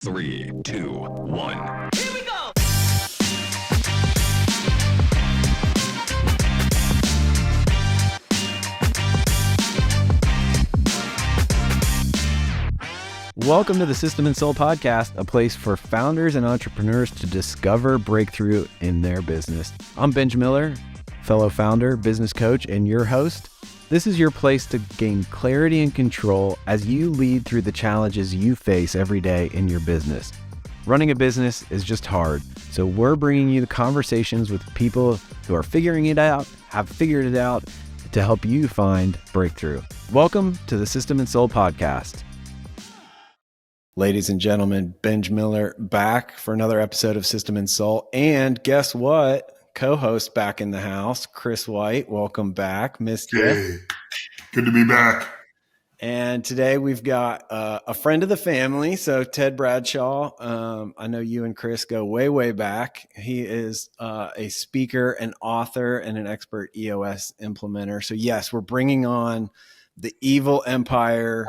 3, 2, 1. Here we go! Welcome to the System and Soul Podcast, a place for founders and entrepreneurs to discover breakthrough in their business. I'm Benj Miller, fellow founder, business coach, and your host. This is your place to gain clarity and control as you lead through the challenges you face every day in your business. Running a business is just hard, so we're bringing you the conversations with people who are figuring it out, have figured it out, to help you find breakthrough. Welcome to the System and Soul Podcast. Ladies and gentlemen, Benj Miller back for another episode of System and Soul. And guess what? Co-host back in the house, Chris White. Welcome back. Missed you. Hey, good to be back. And today we've got a friend of the family. So Ted Bradshaw, I know you and Chris go way, way back. He is a speaker, an author, and an expert EOS implementer. So yes, we're bringing on the evil empire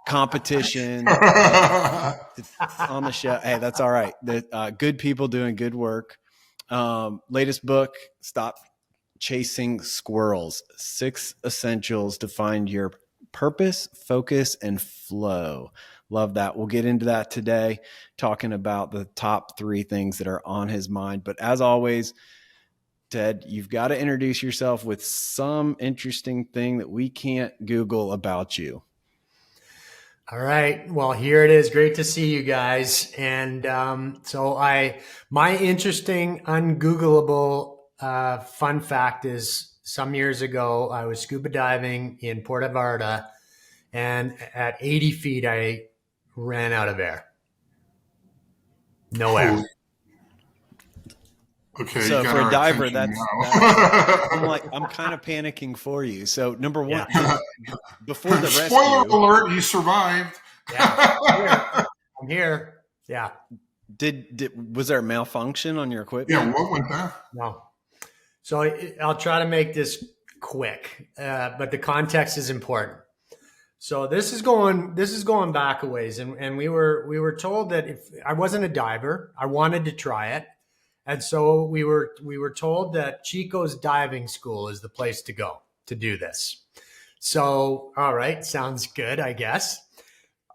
competition on the show. Hey, that's all right. Good people doing good work. Latest book, Stop Chasing Squirrels, 6 Essentials to Find Your Purpose, Focus, and Flow. Love that. We'll get into that today, talking about the top 3 things that are on his mind. But as always, Ted, you've got to introduce yourself with some interesting thing that we can't Google about you. All right. Well, here it is. Great to see you guys. And my interesting, ungoogleable fun fact is some years ago, I was scuba diving in Puerto Vallarta, and at 80 feet, I ran out of air. No air. Okay. So for a diver, I'm kind of panicking for you. So number one, before the rescue, spoiler alert, you survived. Yeah, I'm here. Yeah. Was there a malfunction on your equipment? Yeah. What went that? No. So I'll try to make this quick, but the context is important. So this is going back a ways, and we were told that if I wasn't a diver, I wanted to try it. And so we were told that Chico's Diving School is the place to go to do this. So, all right, sounds good, I guess.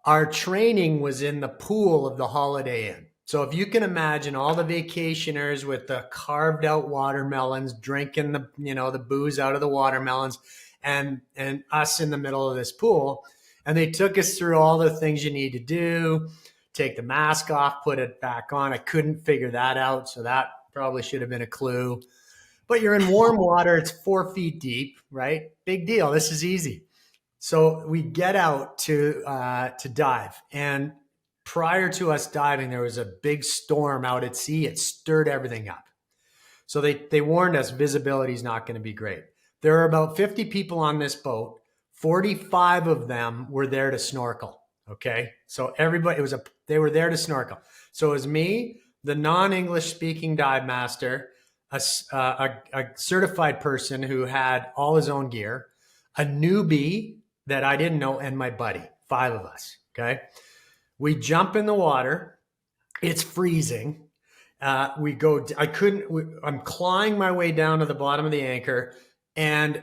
Our training was in the pool of the Holiday Inn. So if you can imagine all the vacationers with the carved out watermelons, drinking the booze out of the watermelons, and us in the middle of this pool. And they took us through all the things you need to do. Take the mask off, put it back on. I couldn't figure that out, so that probably should have been a clue. But you're in warm water. It's 4 feet deep, right? Big deal. This is easy. So we get out to dive. And prior to us diving, there was a big storm out at sea. It stirred everything up. So they warned us visibility is not going to be great. There are about 50 people on this boat. 45 of them were there to snorkel. Okay. So everybody, they were there to snorkel. So it was me, the non-English speaking dive master, a certified person who had all his own gear, a newbie that I didn't know, and my buddy, 5 of us. Okay. We jump in the water. It's freezing. I'm clawing my way down to the bottom of the anchor. And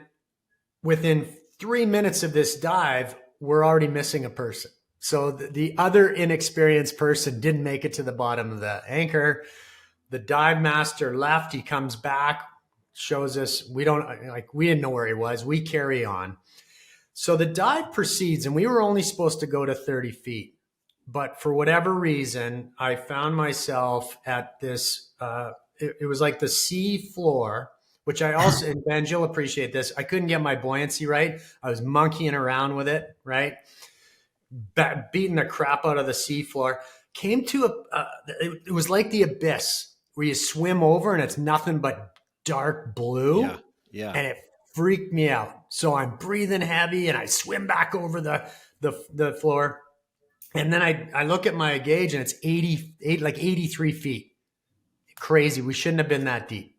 within 3 minutes of this dive, we're already missing a person. So the other inexperienced person didn't make it to the bottom of the anchor. The dive master left. He comes back, shows us, we didn't know where he was. We carry on. So the dive proceeds, and we were only supposed to go to 30 feet. But for whatever reason, I found myself at this, it was like the sea floor, which I also, and Benj, you'll appreciate this. I couldn't get my buoyancy right. I was monkeying around with it, right? Beating the crap out of the sea floor. Came to it was like the abyss where you swim over and it's nothing but dark blue. Yeah. And it freaked me out. So I'm breathing heavy and I swim back over the floor. And then I look at my gauge and it's 83 feet. Crazy. We shouldn't have been that deep.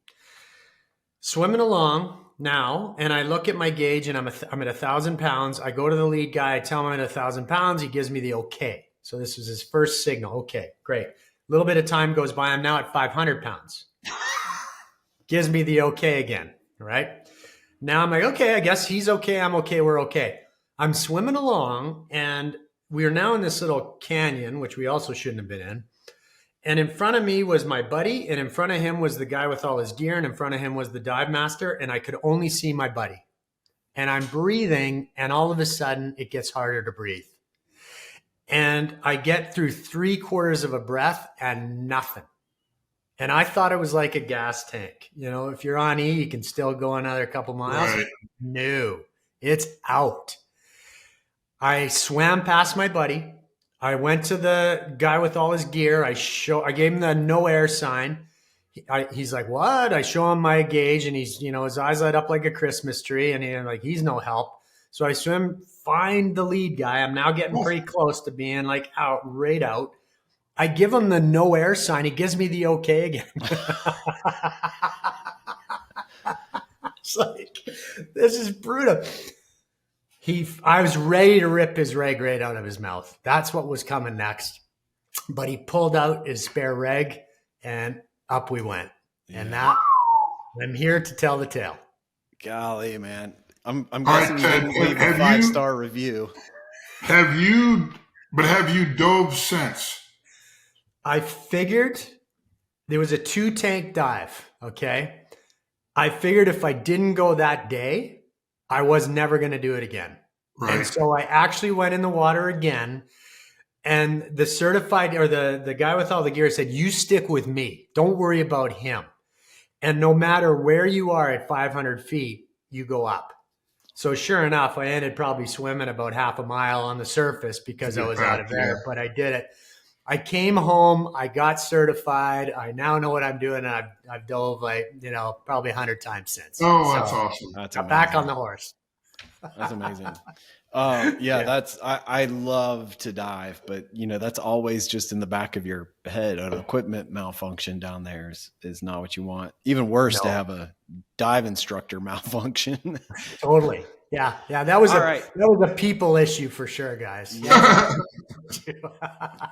Swimming along now, and I look at my gauge and I'm at 1,000 pounds. I go to the lead guy, I tell him I'm at 1,000 pounds. He gives me the okay. So this was his first signal. Okay, great. A little bit of time goes by. I'm now at 500 pounds. Gives me the okay again, right? Now I'm like, okay, I guess he's okay. I'm okay. We're okay. I'm swimming along, and we are now in this little canyon, which we also shouldn't have been in. And in front of me was my buddy, and in front of him was the guy with all his gear, and in front of him was the dive master, and I could only see my buddy. And I'm breathing, and all of a sudden, it gets harder to breathe. And I get through 3/4 of a breath and nothing. And I thought it was like a gas tank. You know, if you're on E, you can still go another couple miles. Right. No, it's out. I swam past my buddy. I went to the guy with all his gear. I gave him the no air sign. He's like, what? I show him my gauge, and he's, you know, his eyes light up like a Christmas tree, and he's no help. So I swim, find the lead guy. I'm now getting pretty close to being like right out. I give him the no air sign. He gives me the okay again. It's like, this is brutal. I was ready to rip his reg right out of his mouth. That's what was coming next. But he pulled out his spare reg, and up we went. Yeah. And now I'm here to tell the tale. Golly, man. I'm guessing you didn't leave a 5-star review. Have you dove since? I figured there was a 2-tank dive, okay? I figured if I didn't go that day, I was never going to do it again. Right. And so I actually went in the water again, and the certified, or the guy with all the gear said, you stick with me. Don't worry about him. And no matter where you are at 500 feet, you go up. So sure enough, I ended probably swimming about half a mile on the surface because I was out of air, but I did it. I came home, I got certified. I now know what I'm doing. And I've dove probably 100 times since. Oh, that's awesome. That's amazing. Back on the horse. That's amazing. I love to dive, but that's always just in the back of your head. An equipment malfunction down there is not what you want. Even worse to have a dive instructor malfunction. Totally. Yeah. That was a people issue for sure, guys. Yeah.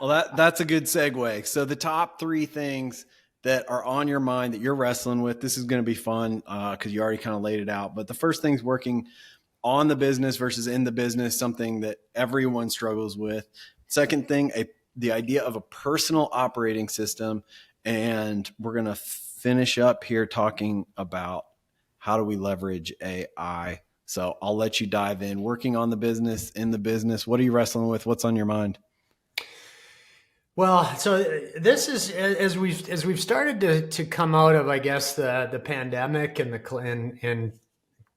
Well, that's a good segue. So the top 3 things that are on your mind that you're wrestling with, this is going to be fun because you already kind of laid it out. But the first thing's working on the business versus in the business, something that everyone struggles with. Second thing, the idea of a personal operating system. And we're going to finish up here talking about how do we leverage AI. So I'll let you dive in. Working on the business, in the business, what are you wrestling with? What's on your mind? Well, so this is as we've started to come out of, I guess, the pandemic and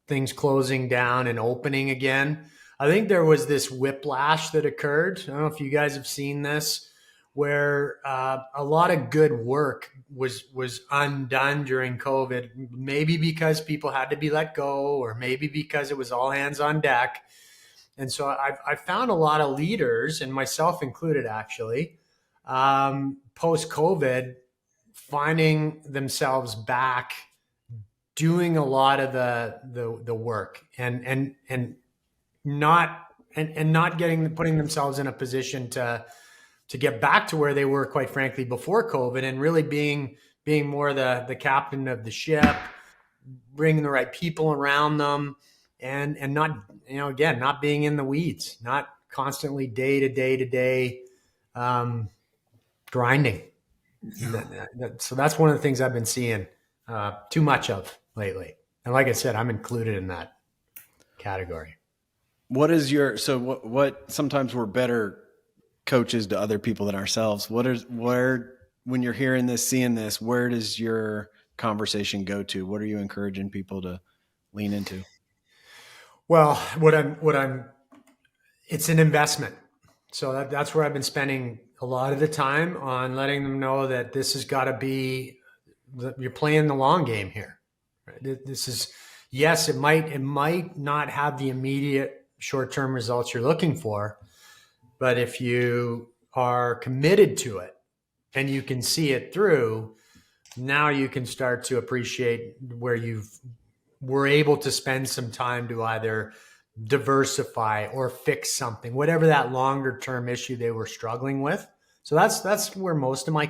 things closing down and opening again. I think there was this whiplash that occurred. I don't know if you guys have seen this, where a lot of good work was undone during COVID, maybe because people had to be let go, or maybe because it was all hands on deck. And so I found a lot of leaders, and myself included, actually, post-COVID, finding themselves back doing a lot of the work and not putting themselves in a position to get back to where they were, quite frankly, before COVID, and really being more the captain of the ship, bringing the right people around them, and not, again, not being in the weeds, not constantly day to day grinding. Yeah. So that's one of the things I've been seeing too much of lately. And like I said, I'm included in that category. What sometimes we're better coaches to other people than ourselves. When you're hearing this, seeing this, where does your conversation go to? What are you encouraging people to lean into? Well, it's an investment. So that's where I've been spending a lot of the time, on letting them know that this has got to be, you're playing the long game here. Right? This is, yes, it might not have the immediate short-term results you're looking for, but if you are committed to it and you can see it through, now you can start to appreciate where were able to spend some time to either diversify or fix something, whatever that longer term issue they were struggling with. So that's where most of my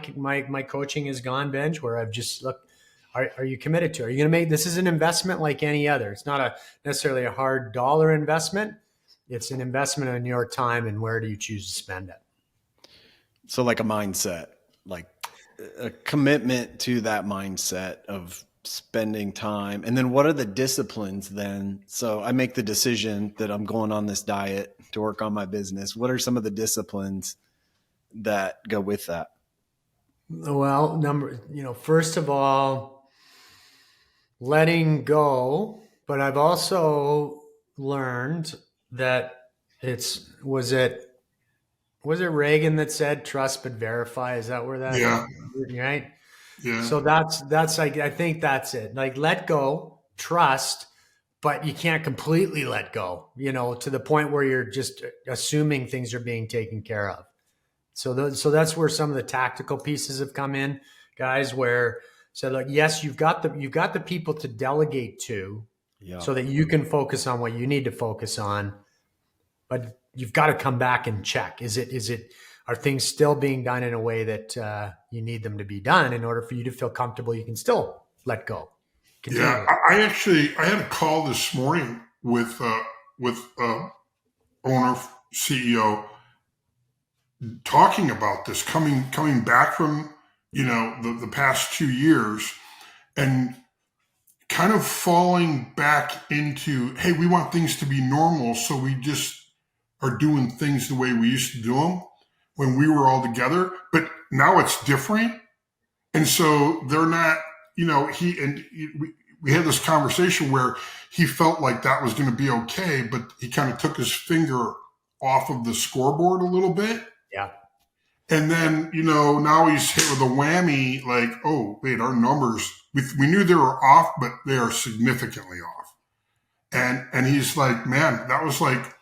coaching has gone, Benj, where I've just looked, are you committed to it? Are you going to make, this is an investment like any other. It's not necessarily a hard dollar investment. It's an investment in your time, and where do you choose to spend it? So like a mindset, like a commitment to that mindset of spending time. And then what are the disciplines then? So I make the decision that I'm going on this diet to work on my business. What are some of the disciplines that go with that? Well, first of all, letting go. But I've also learned that was it Reagan that said trust but verify? Is that where that? Yeah. Right. Yeah. So that's like, I think that's it. Like, let go, trust, but you can't completely let go, to the point where you're just assuming things are being taken care of. So that's where some of the tactical pieces have come in, guys, where look, yes, you've got the people to delegate to, so that you can focus on what you need to focus on, but you've got to come back and check. Are things still being done in a way that you need them to be done in order for you to feel comfortable you can still let go? Continue. Yeah, I had a call this morning with owner, CEO, talking about this, coming back from the past 2 years, and kind of falling back into, hey, we want things to be normal, so we just are doing things the way we used to do them when we were all together, but now it's different. And so they're not, we had this conversation where he felt like that was going to be okay, but he kind of took his finger off of the scoreboard a little bit. Yeah. And then, now he's hit with a whammy, like, oh, wait, our numbers, we knew they were off, but they are significantly off. And he's like, man, that was like,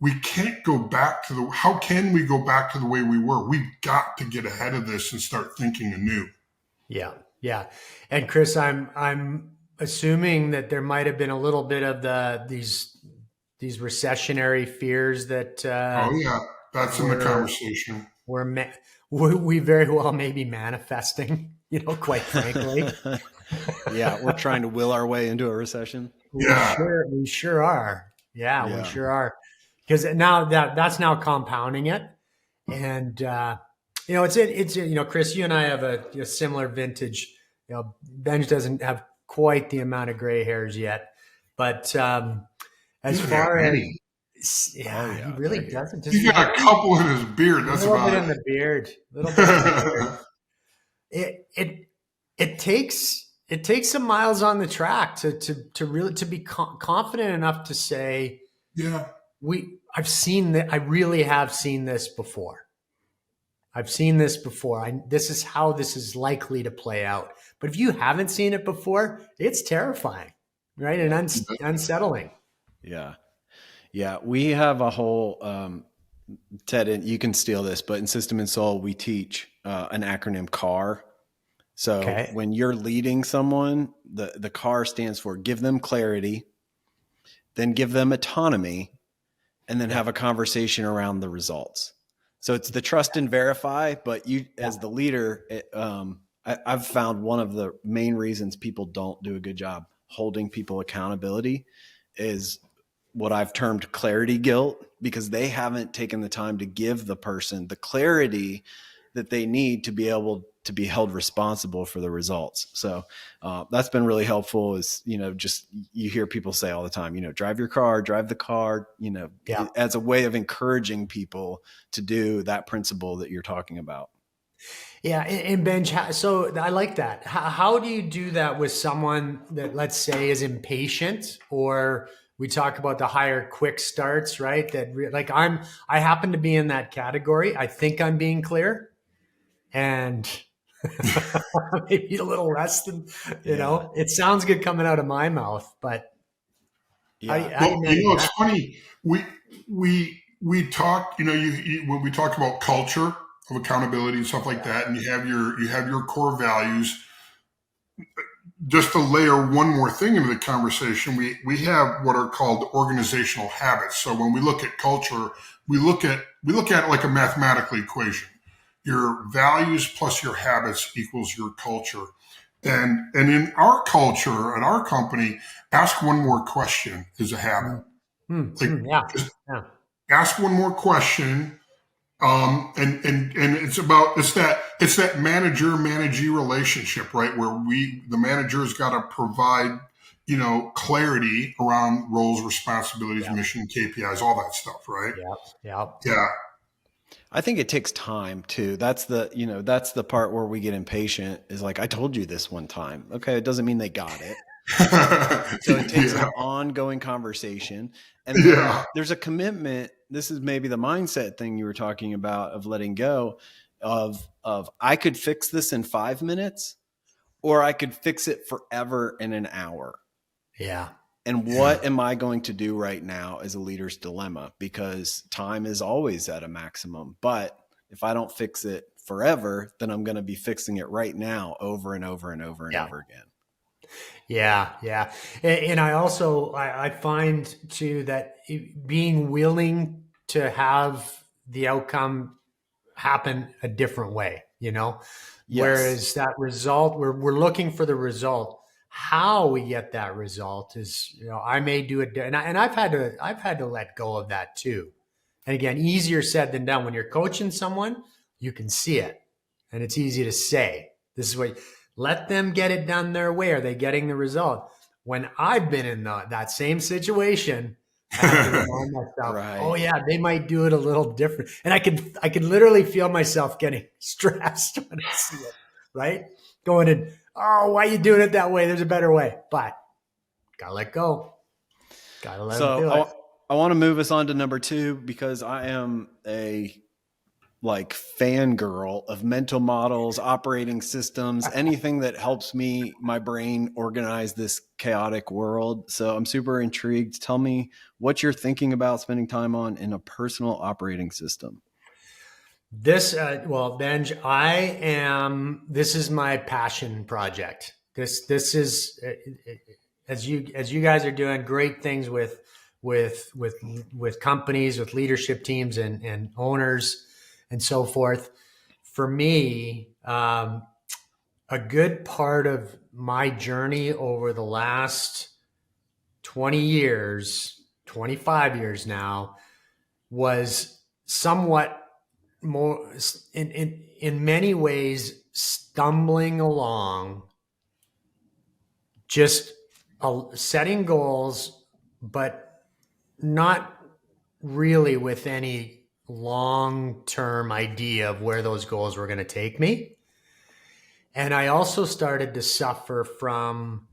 we can't go back to how can we go back to the way we were? We've got to get ahead of this and start thinking anew. Yeah. Yeah. And Chris, I'm assuming that there might have been a little bit of these recessionary fears that, oh yeah, that's in the conversation. We very well may be manifesting, quite frankly. Yeah. We're trying to will our way into a recession. Yeah. We sure are. Yeah. We sure are. Because now that's now compounding it. And, it's Chris, you and I have a similar vintage. Benj doesn't have quite the amount of gray hairs yet, but as far as he really doesn't. He's got a couple in his beard. That's a little about bit it. in the beard. A little bit in the beard. It takes some miles on the track to really be confident enough to say, yeah, I've seen that. I really have seen this before. I've seen this before. This is how this is likely to play out. But if you haven't seen it before, it's terrifying, right? And unsettling. Yeah. Yeah. We have a whole, Ted, and you can steal this, but in System and Soul, we teach an acronym CAR. So when you're leading someone, the CAR stands for give them clarity, then give them autonomy, and then have a conversation around the results. So it's the trust and verify, but you as the leader, I've found one of the main reasons people don't do a good job holding people accountability is what I've termed clarity guilt, because they haven't taken the time to give the person the clarity that they need to be able to be held responsible for the results. So that's been really helpful is, just you hear people say all the time, drive the car, as a way of encouraging people to do that principle that you're talking about. Yeah. And Benj, so I like that. How do you do that with someone that, let's say, is impatient, or we talk about the higher quick starts, right? That I happen to be in that category. I think I'm being clear, and maybe a little less than, it sounds good coming out of my mouth, but it's funny. We talk, when we talk about culture of accountability and stuff like that, and you have your core values. just to layer one more thing into the conversation, we have what are called organizational habits. So when we look at culture, we look at it like a mathematical equation. Your values plus your habits equals your culture. And in our culture, at our company, ask one more question is a habit. Yeah. Ask one more question. And it's that manager-managee relationship, right? Where the manager's got to provide, clarity around roles, responsibilities, mission, KPIs, all that stuff, right? Yeah. I think it takes time too. That's the part where we get impatient is like, I told you this one time. Okay. It doesn't mean they got it. So it takes an ongoing conversation, and there's a commitment. This is maybe the mindset thing you were talking about of letting go of I could fix this in 5 minutes, or I could fix it forever in an hour. Yeah. And what am I going to do right now is a leader's dilemma, because time is always at a maximum. But if I don't fix it forever, then I'm going to be fixing it right now over and over and over and over again. Yeah. And I also, I find too that being willing to have the outcome happen a different way, whereas that result, we're looking for the result. How we get that result is, I may do it. And I've had to let go of that too. And again, easier said than done. When you're coaching someone, you can see it and it's easy to say, this is what, let them get it done their way. Are they getting the result? When I've been in that same situation, I have to remind myself, Right. Oh yeah, they might do it a little different. And I can literally feel myself getting stressed when I see it, right? Going in, oh, why are you doing it that way? There's a better way. But gotta let go. Gotta let them do it. I want to move us on to number 2, because I am a fangirl of mental models, operating systems, anything that helps my brain organize this chaotic world. So I'm super intrigued. Tell me what you're thinking about spending time on in a personal operating system. This, Benj, this is my passion project. This is, as you guys are doing great things with companies, with leadership teams and owners and so forth. For me, a good part of my journey over the last 20 years, 25 years now, was somewhat more in many ways stumbling along, just setting goals, but not really with any long-term idea of where those goals were going to take me. And I also started to suffer from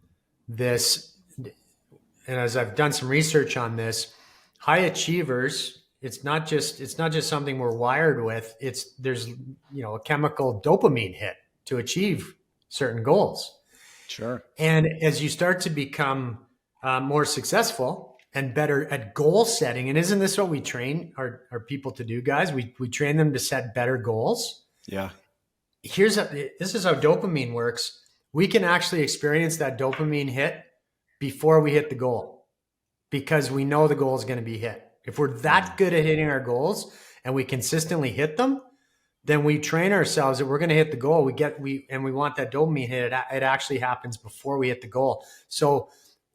this, and as I've done some research on this, high achievers, it's not just something we're wired with. There's a chemical dopamine hit to achieve certain goals. Sure. And as you start to become more successful and better at goal setting, and isn't this what we train our people to do, guys? We train them to set better goals. Yeah. This is how dopamine works. We can actually experience that dopamine hit before we hit the goal, because we know the goal is going to be hit. If we're that good at hitting our goals and we consistently hit them, then we train ourselves that we're going to hit the goal. We want that dopamine hit. It actually happens before we hit the goal. So,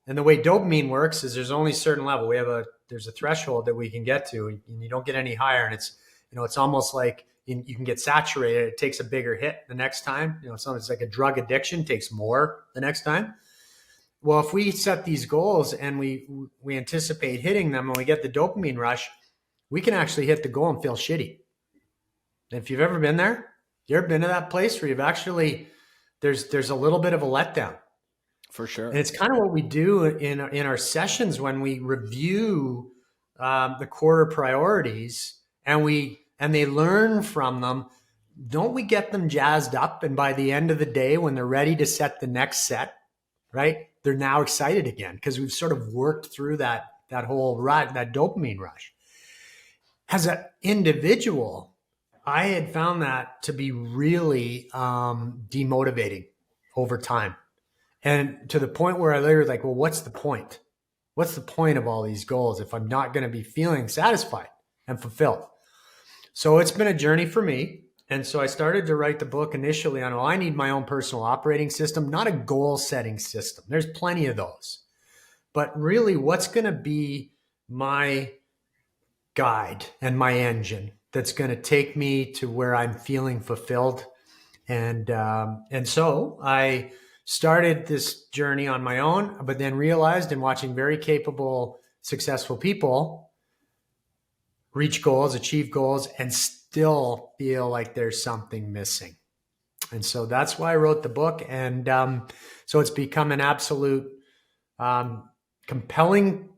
and the way dopamine works is there's only a certain level. There's a threshold that we can get to, and you don't get any higher. And it's almost like you can get saturated. It takes a bigger hit the next time. It's like a drug addiction, it takes more the next time. Well, if we set these goals and we anticipate hitting them and we get the dopamine rush, we can actually hit the goal and feel shitty. And if you've ever been there, you ever been to that place where you've actually, there's a little bit of a letdown. For sure. And it's kind of what we do in our sessions when we review the quarter priorities and they learn from them. Don't we get them jazzed up? And by the end of the day, when they're ready to set the next set, right, they're now excited again because we've sort of worked through that whole that dopamine rush. As an individual, I had found that to be really demotivating over time. And to the point where I literally like, well, what's the point? What's the point of all these goals if I'm not going to be feeling satisfied and fulfilled? So it's been a journey for me. And so I started to write the book initially on, I need my own personal operating system, not a goal setting system. There's plenty of those. But really, what's going to be my guide and my engine that's going to take me to where I'm feeling fulfilled? And so I started this journey on my own, but then realized in watching very capable, successful people reach goals, achieve goals, and still feel like there's something missing. And so that's why I wrote the book. And so it's become an absolute compelling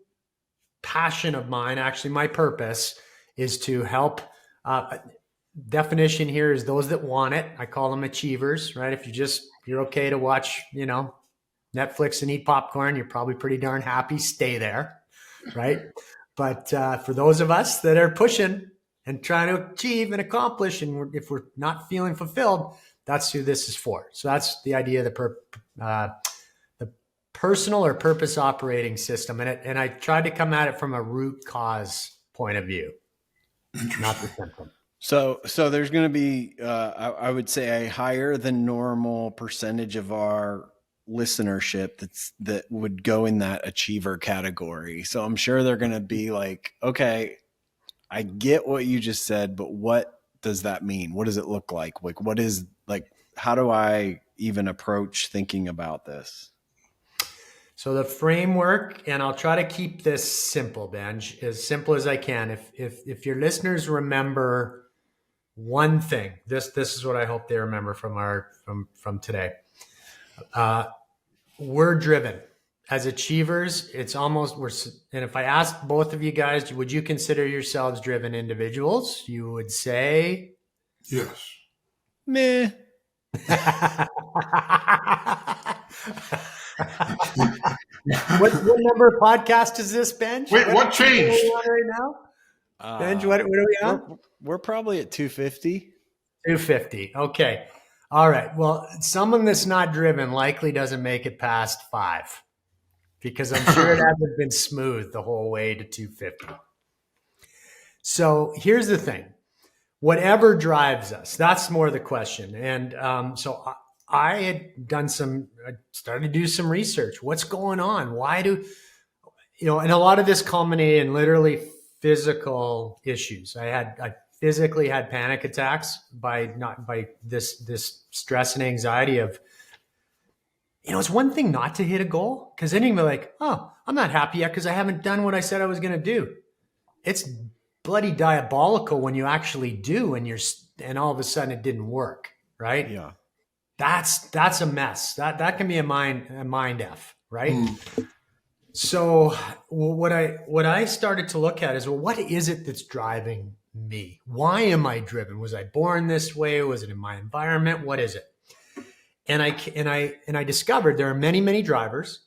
passion of mine. Actually, my purpose is to help. Definition here is those that want it. I call them achievers, right? If you're okay to watch, Netflix and eat popcorn, you're probably pretty darn happy. Stay there, right? But for those of us that are pushing and trying to achieve and accomplish, and if we're not feeling fulfilled, that's who this is for. So that's the idea of the personal or purpose operating system. And I tried to come at it from a root cause point of view, not the symptom. So there's going to be, I would say, a higher than normal percentage of our listenership that would go in that achiever category. So I'm sure they're going to be like, okay, I get what you just said, but what does that mean? What does it look like? How do I even approach thinking about this? So the framework, and I'll try to keep this simple, Benj, as simple as I can. If your listeners remember one thing, this is what I hope they remember from today. We're driven as achievers. It's almost and if I asked both of you guys, would you consider yourselves driven individuals? You would say yes. Meh. What number of podcast is this, Benj? Wait, what changed right now? Benj, what are we on? We're probably at 250. 250. Okay. All right. Well, someone that's not driven likely doesn't make it past 5, because I'm sure it hasn't been smooth the whole way to 250. So here's the thing. Whatever drives us, that's more the question. And so I had started to do some research. What's going on? Why and a lot of this culminated in literally physical issues. I physically had panic attacks by this stress and anxiety of, it's one thing not to hit a goal, because then you can be like, oh, I'm not happy yet because I haven't done what I said I was going to do. It's bloody diabolical when you actually do and all of a sudden it didn't work, right? Yeah. That's a mess. That can be a mind F, right? Mm. So what I started to look at is, well, what is it that's driving me? Why am I driven? Was I born this way? Was it in my environment? What is it? And I discovered there are many, many drivers,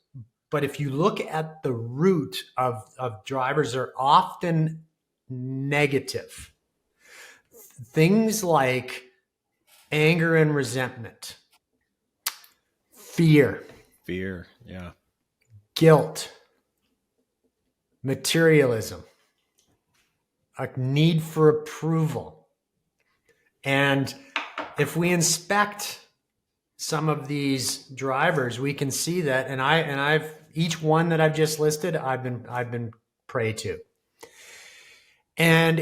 but if you look at the root of drivers, are often negative. Things like anger and resentment, fear, yeah, guilt, materialism, a need for approval. And if we inspect some of these drivers, we can see that. And I've each one that I've just listed, I've been prey to. And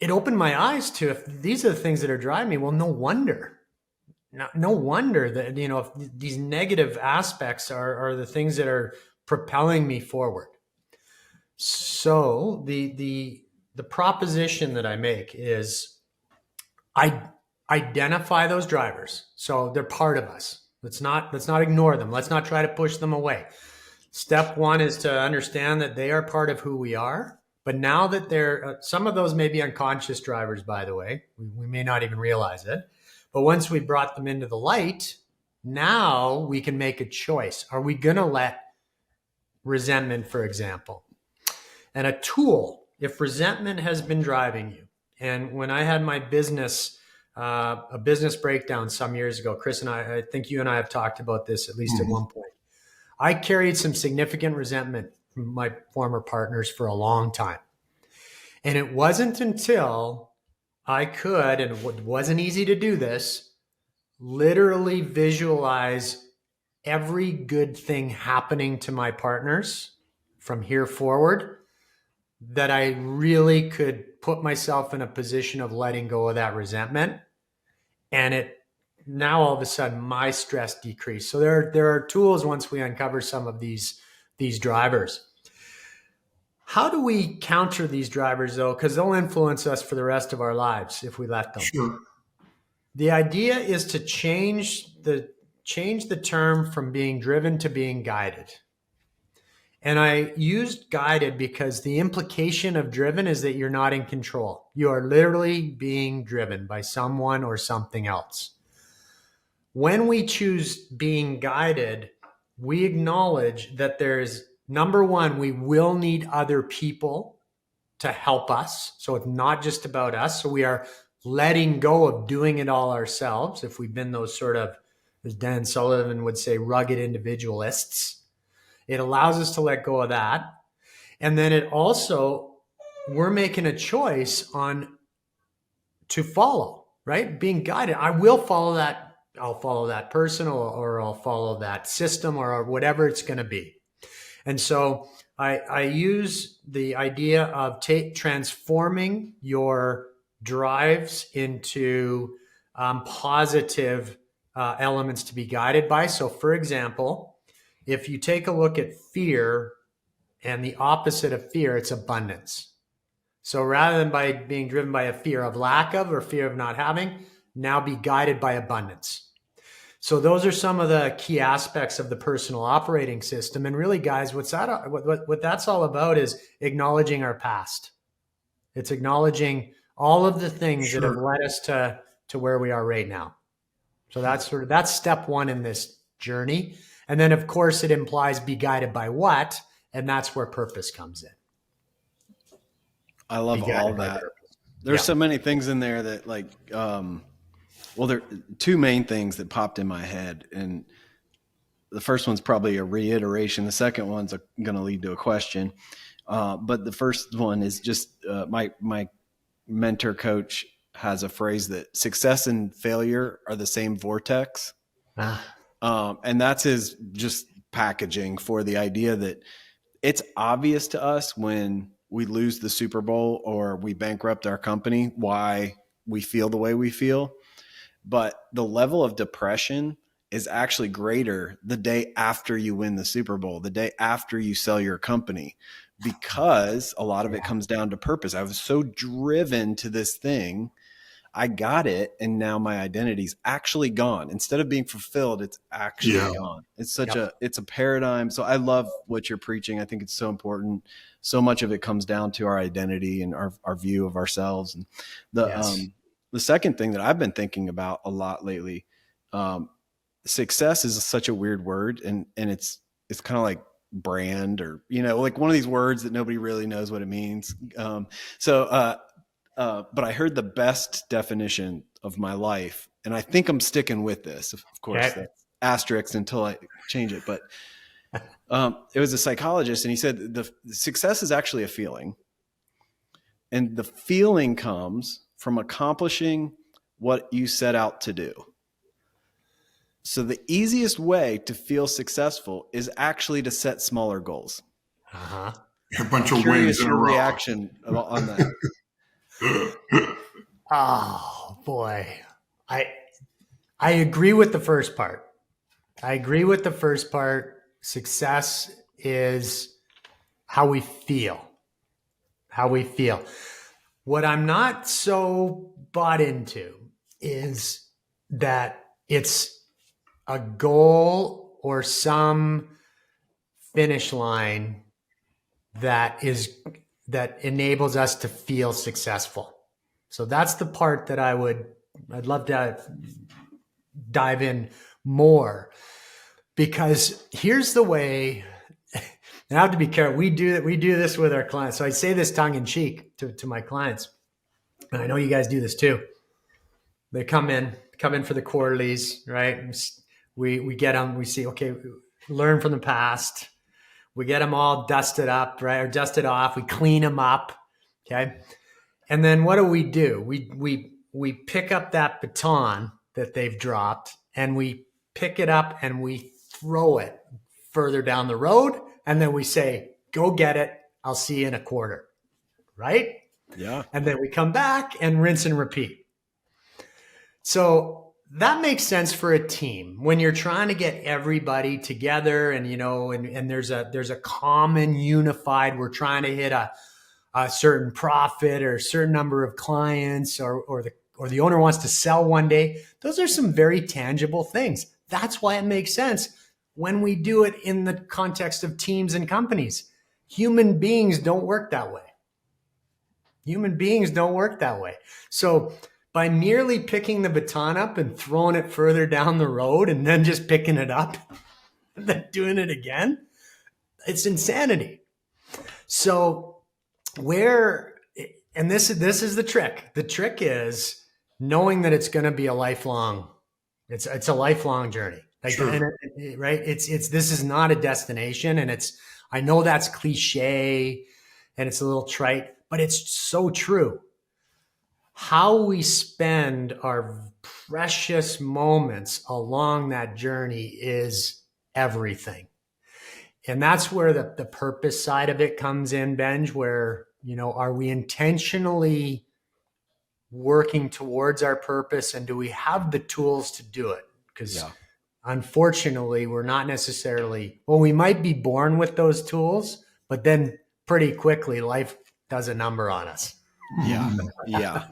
it opened my eyes to, if these are the things that are driving me, well, no wonder that, if these negative aspects are the things that are propelling me forward. So the proposition that I make is, I identify those drivers. So they're part of us. Let's not ignore them. Let's not try to push them away. Step one is to understand that they are part of who we are. But now that they're, some of those may be unconscious drivers, by the way, we may not even realize it. But once we brought them into the light, now we can make a choice. Are we going to let resentment, for example, and a tool, if resentment has been driving you, and when I had my business a business breakdown some years ago. Chris and I think you and I have talked about this at least at one point. I carried some significant resentment from my former partners for a long time. And it wasn't until I could, and it wasn't easy to do this, literally visualize every good thing happening to my partners from here forward, that I really could put myself in a position of letting go of that resentment. And it now all of a sudden my stress decreased. So there are tools once we uncover some of these drivers. How do we counter these drivers though? Because they'll influence us for the rest of our lives if we let them. Sure. The idea is to change the term from being driven to being guided. And I used guided because the implication of driven is that you're not in control. You are literally being driven by someone or something else. When we choose being guided, we acknowledge that there's, number one, we will need other people to help us. So it's not just about us. So we are letting go of doing it all ourselves. If we've been those sort of, as Dan Sullivan would say, rugged individualists. It allows us to let go of that. And then it also, we're making a choice on to follow, right? Being guided. I will follow that. I'll follow that person or I'll follow that system or whatever it's going to be. And so I use the idea of transforming your drives into positive elements to be guided by. So for example, if you take a look at fear and the opposite of fear, it's abundance. So rather than by being driven by a fear of lack of or fear of not having, now be guided by abundance. So those are some of the key aspects of the personal operating system. And really, guys, what that's all about is acknowledging our past. It's acknowledging all of the things that have led us to where we are right now. So that's step one in this journey. And then, of course, it implies be guided by what? And that's where purpose comes in. I love all that. There's so many things in there that there are two main things that popped in my head. And the first one's probably a reiteration. The second one's going to lead to a question. But the first one is just my mentor coach has a phrase that success and failure are the same vortex. And that's his just packaging for the idea that it's obvious to us when we lose the Super Bowl or we bankrupt our company why we feel the way we feel. But the level of depression is actually greater the day after you win the Super Bowl, the day after you sell your company, because a lot of it comes down to purpose. I was so driven to this thing. I got it, and now my identity's actually gone. Instead of being fulfilled, it's actually gone. It's it's a paradigm. So I love what you're preaching. I think it's so important. So much of it comes down to our identity and our view of ourselves. And the second thing that I've been thinking about a lot lately, success is such a weird word, and it's kind of like brand or, like one of these words that nobody really knows what it means. But I heard the best definition of my life, and I think I'm sticking with this. Of course, that's asterisk until I change it. But it was a psychologist, and he said the success is actually a feeling, and the feeling comes from accomplishing what you set out to do. So the easiest way to feel successful is actually to set smaller goals. A bunch of wins in a row. Reaction on that. Oh boy. I agree with the first part. Success is how we feel. What I'm not so bought into is that it's a goal or some finish line that enables us to feel successful. So that's the part that I'd love to dive in more, because here's the way, and I have to be careful. We do this with our clients. So I say this tongue in cheek to my clients. And I know you guys do this too. They come in for the quarterlies, right? We get them. We see, okay, learn from the past. We get them all dusted up, right? Or dusted off. We clean them up. Okay. And then what do? We pick up that baton that they've dropped, and we pick it up and we throw it further down the road. And then we say, go get it. I'll see you in a quarter. Right? Yeah. And then we come back and rinse and repeat. So that makes sense for a team when you're trying to get everybody together, and and there's a common unified, we're trying to hit a certain profit or a certain number of clients, or the owner wants to sell one day. Those are some very tangible things. That's why it makes sense when we do it in the context of teams and companies. Human beings don't work that way. Human beings don't work that way. So by merely picking the baton up and throwing it further down the road and then just picking it up and then doing it again, it's insanity. So this is the trick. The trick is knowing that it's going to be a lifelong, it's a lifelong journey. Sure. Right? This is not a destination, and I know that's cliche and it's a little trite, but it's so true. How we spend our precious moments along that journey is everything. And that's where the purpose side of it comes in, Benj, where, are we intentionally working towards our purpose, and do we have the tools to do it? Because unfortunately, we're not necessarily, we might be born with those tools, but then pretty quickly life does a number on us. Yeah. Yeah.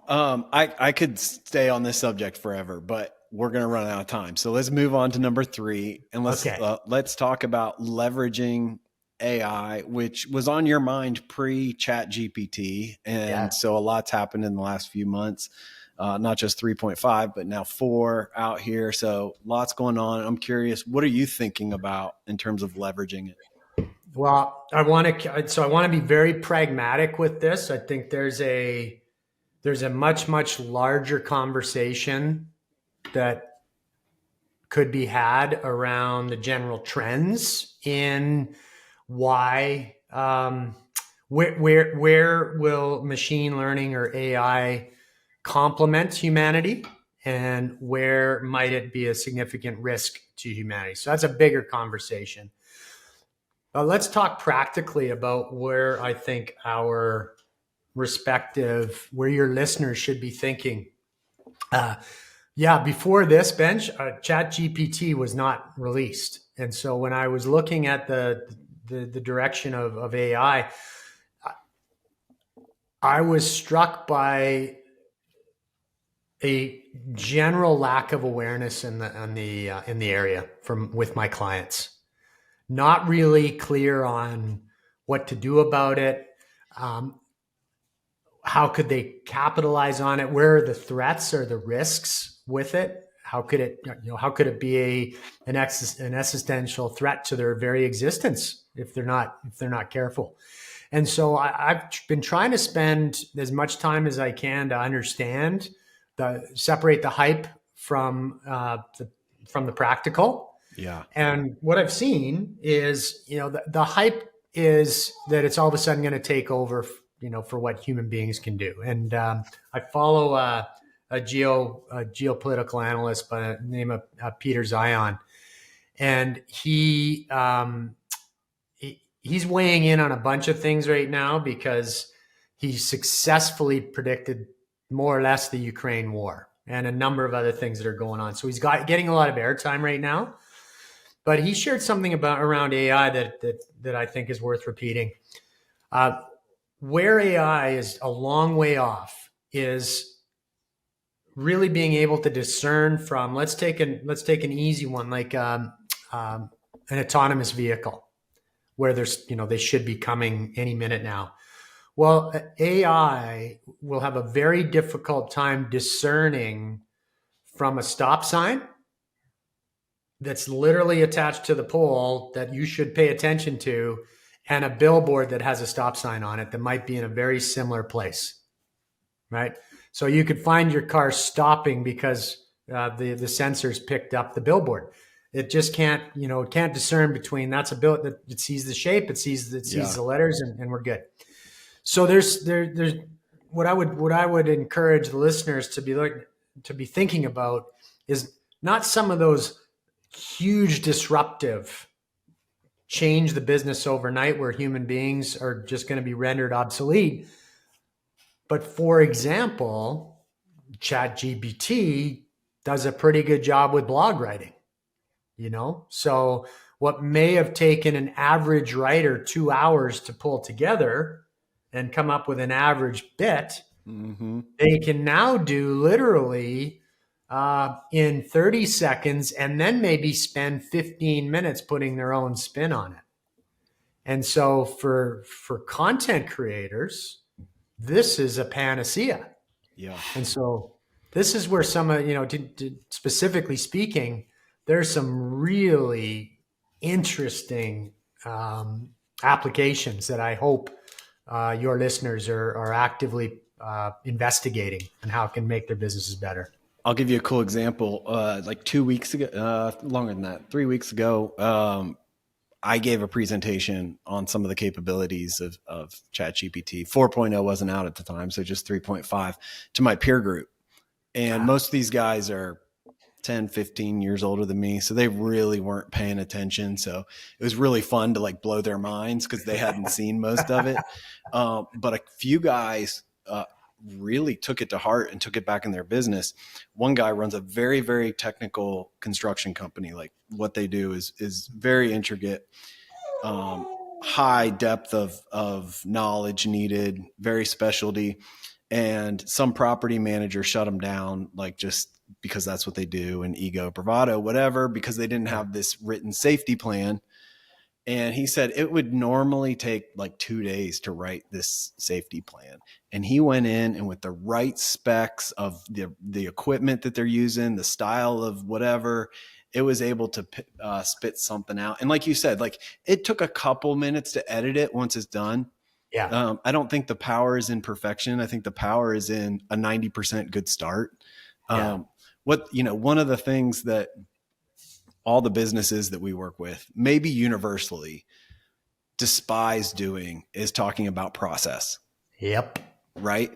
I could stay on this subject forever, but we're going to run out of time. So let's move on to number 3, and let's talk about leveraging AI, which was on your mind pre-Chat GPT. And so a lot's happened in the last few months, not just 3.5, but now 4 out here. So lots going on. I'm curious, what are you thinking about in terms of leveraging it? Well, I want to be very pragmatic with this. I think there's a much, much larger conversation that could be had around the general trends in why, where will machine learning or AI complement humanity, and where might it be a significant risk to humanity? So that's a bigger conversation. Let's talk practically about where I think where your listeners should be thinking. Before this, Benj, Chat GPT was not released. And so when I was looking at the direction of AI, I was struck by a general lack of awareness in the area with my clients. Not really clear on what to do about it. How could they capitalize on it? Where are the threats or the risks with it? How could it be an existential threat to their very existence if they're not careful? And so I've been trying to spend as much time as I can to understand, separate the hype from the practical. Yeah. And what I've seen is, the hype is that it's all of a sudden going to take over, for what human beings can do. And I follow a geopolitical analyst by the name of Peter Zion, and he's weighing in on a bunch of things right now because he successfully predicted more or less the Ukraine war and a number of other things that are going on. So he's getting a lot of airtime right now. But he shared something around AI that I think is worth repeating. Where AI is a long way off is really being able to discern from. Let's take an easy one like an autonomous vehicle, where they should be coming any minute now. Well, AI will have a very difficult time discerning from a stop sign that's literally attached to the pole that you should pay attention to, and a billboard that has a stop sign on it that might be in a very similar place, right? So you could find your car stopping because the sensors picked up the billboard. It just can't, it can't discern between that's a bill that it sees the shape, it sees the letters, and we're good. So there's what I would encourage the listeners to be thinking about is not some of those huge disruptive change the business overnight where human beings are just going to be rendered obsolete. But for example, ChatGPT does a pretty good job with blog writing, So what may have taken an average writer 2 hours to pull together and come up with an average bit, they can now do literally in 30 seconds and then maybe spend 15 minutes putting their own spin on it. And so for content creators, this is a panacea. Yeah. And so this is where some of, specifically speaking, there's some really interesting applications that I hope your listeners are actively investigating and how it can make their businesses better. I'll give you a cool example. Like 2 weeks ago, longer than that, 3 weeks ago, I gave a presentation on some of the capabilities of ChatGPT. 4.0 wasn't out at the time, so just 3.5 to my peer group. And most of these guys are 10, 15 years older than me. So they really weren't paying attention. So it was really fun to like blow their minds because they hadn't seen most of it. But a few guys really took it to heart and took it back in their business. One guy runs a very, very technical construction company. Like what they do is very intricate, high depth of knowledge needed, very specialty. And some property manager shut them down, like just because that's what they do, and ego, bravado, whatever, because they didn't have this written safety plan. And he said it would normally take like 2 days to write this safety plan. And he went in and with the right specs of the equipment that they're using, the style of whatever, it was able to spit something out. And like you said, like it took a couple minutes to edit it once it's done. Yeah. I don't think the power is in perfection. I think the power is in a 90% good start. Yeah. One of the things that all the businesses that we work with, maybe universally, despise doing is talking about process. Yep. Right?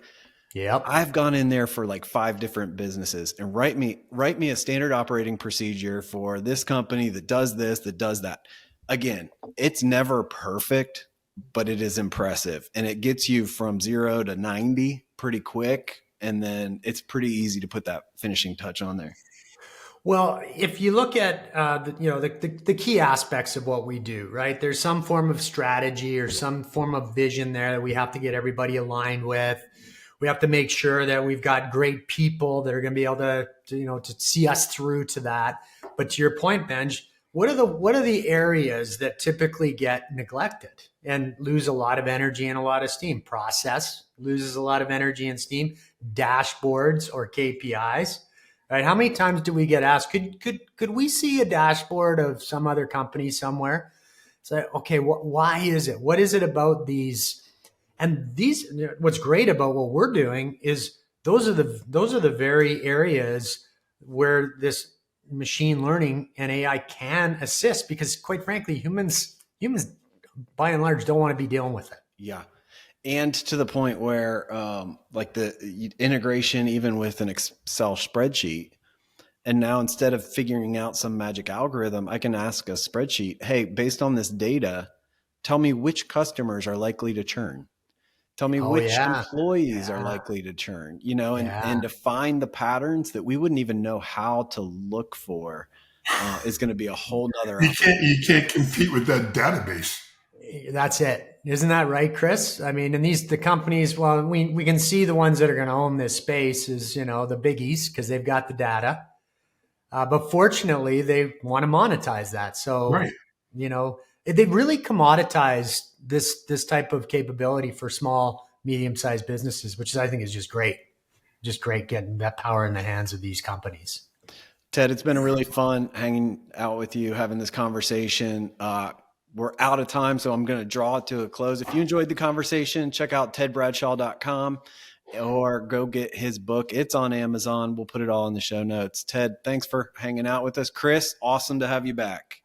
Yep. I've gone in there for like 5 different businesses and write me a standard operating procedure for this company that does this, that does that. Again, it's never perfect, but it is impressive. And it gets you from 0 to 90 pretty quick. And then it's pretty easy to put that finishing touch on there. Well, if you look at the key aspects of what we do, right? There's some form of strategy or some form of vision there that we have to get everybody aligned with. We have to make sure that we've got great people that are going to be able to see us through to that. But to your point, Benj, what are the areas that typically get neglected and lose a lot of energy and a lot of steam? Process loses a lot of energy and steam. Dashboards or KPIs. Right? How many times do we get asked, could we see a dashboard of some other company somewhere? It's like, okay, why is it? What is it about these? And these, what's great about what we're doing is those are the very areas where this machine learning and AI can assist, because quite frankly, humans by and large don't want to be dealing with it. Yeah. And to the point where like the integration, even with an Excel spreadsheet, and now instead of figuring out some magic algorithm, I can ask a spreadsheet, hey, based on this data, tell me which customers are likely to churn. Tell me which employees are likely to churn, and to find the patterns that we wouldn't even know how to look for is going to be a whole nother. You can't compete with that database. That's it. Isn't that right, Chris? I mean, and the companies, well, we can see the ones that are going to own this space is, the biggies, because they've got the data. But fortunately, they want to monetize that. So, right. They really commoditized this type of capability for small, medium-sized businesses, which I think is just great. Just great getting that power in the hands of these companies. Ted, it's been a really fun hanging out with you, having this conversation. We're out of time, so I'm going to draw it to a close. If you enjoyed the conversation, check out tedbradshaw.com or go get his book. It's on Amazon. We'll put it all in the show notes. Ted, thanks for hanging out with us. Chris, awesome to have you back.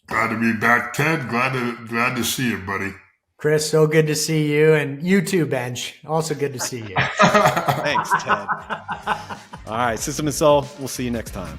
Glad to be back, Ted. Glad to see you, buddy. Chris, so good to see you. And you too, Benj. Also good to see you. Thanks, Ted. All right, System and Soul, we'll see you next time.